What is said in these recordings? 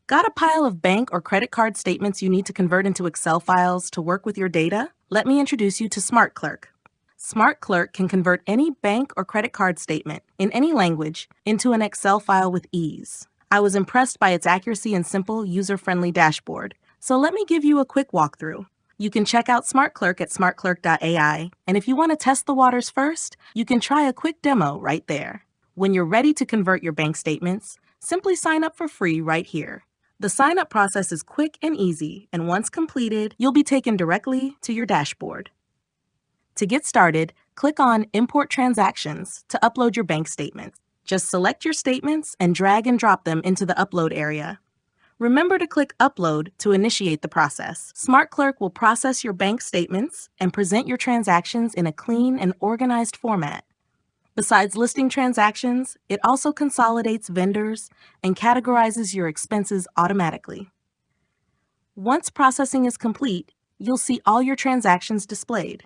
Got a pile of bank or credit card statements you need to convert into Excel files to work with your data? Let me introduce you to Smart Clerk. Smart Clerk can convert any bank or credit card statement in any language into an Excel file with ease. I was impressed by its accuracy and simple, user-friendly dashboard. So let me give you a quick walkthrough. You can check out Smart Clerk at smartclerk.ai, and if you want to test the waters first, you can try a quick demo right there. When you're ready to convert your bank statements, simply sign up for free right here. The sign-up process is quick and easy, and once completed, you'll be taken directly to your dashboard. To get started, click on Import Transactions to upload your bank statements. Just select your statements and drag and drop them into the upload area. Remember to click Upload to initiate the process. Smart Clerk will process your bank statements and present your transactions in a clean and organized format. Besides listing transactions, it also consolidates vendors and categorizes your expenses automatically. Once processing is complete, you'll see all your transactions displayed.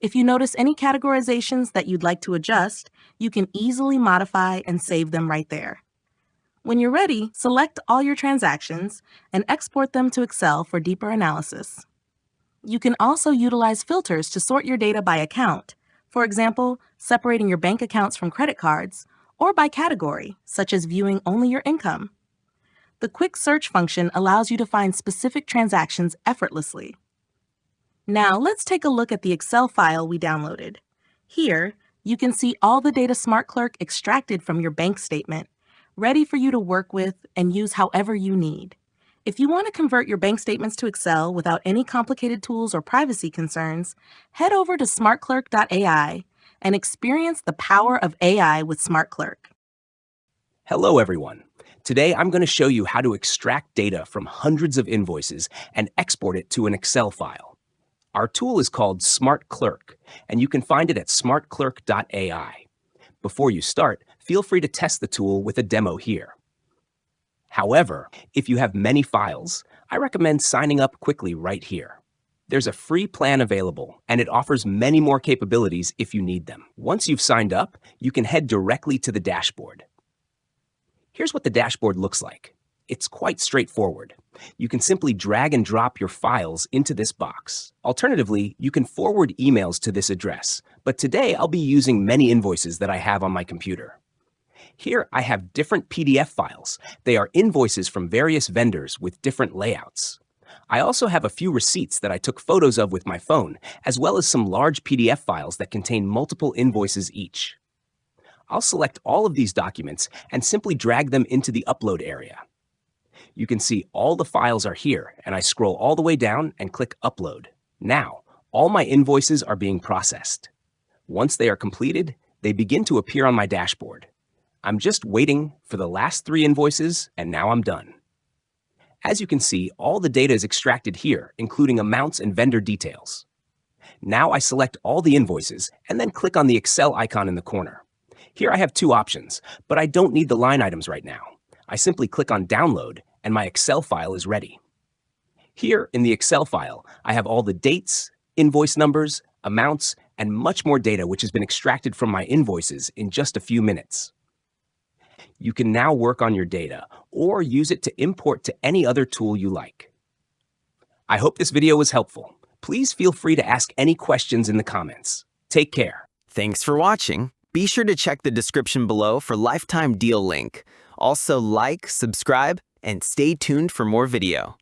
If you notice any categorizations that you'd like to adjust, you can easily modify and save them right there. When you're ready, select all your transactions and export them to Excel for deeper analysis. You can also utilize filters to sort your data by account. For example, separating your bank accounts from credit cards, or by category, such as viewing only your income. The quick search function allows you to find specific transactions effortlessly. Now let's take a look at the Excel file we downloaded. Here, you can see all the data Smart Clerk extracted from your bank statement, ready for you to work with and use however you need. If you want to convert your bank statements to Excel without any complicated tools or privacy concerns, head over to smartclerk.ai and experience the power of AI with Smart Clerk. Hello, everyone. Today, I'm going to show you how to extract data from hundreds of invoices and export it to an Excel file. Our tool is called Smart Clerk, and you can find it at smartclerk.ai. Before you start, feel free to test the tool with a demo here. However, if you have many files, I recommend signing up quickly right here. There's a free plan available, and it offers many more capabilities if you need them. Once you've signed up, you can head directly to the dashboard. Here's what the dashboard looks like. It's quite straightforward. You can simply drag and drop your files into this box. Alternatively, you can forward emails to this address, but today I'll be using many invoices that I have on my computer. Here I have different PDF files. They are invoices from various vendors with different layouts. I also have a few receipts that I took photos of with my phone, as well as some large PDF files that contain multiple invoices each. I'll select all of these documents and simply drag them into the upload area. You can see all the files are here, and I scroll all the way down and click Upload. Now, all my invoices are being processed. Once they are completed, they begin to appear on my dashboard. I'm just waiting for the last 3 invoices, and now I'm done. As you can see, all the data is extracted here, including amounts and vendor details. Now I select all the invoices and then click on the Excel icon in the corner. Here I have 2 options, but I don't need the line items right now. I simply click on Download, and my Excel file is ready. Here in the Excel file, I have all the dates, invoice numbers, amounts, and much more data which has been extracted from my invoices in just a few minutes. You can now work on your data or use it to import to any other tool you like. I hope this video was helpful. Please feel free to ask any questions in the comments. Take care. Thanks for watching. Be sure to check the description below for lifetime deal link. Also like, subscribe, and stay tuned for more video.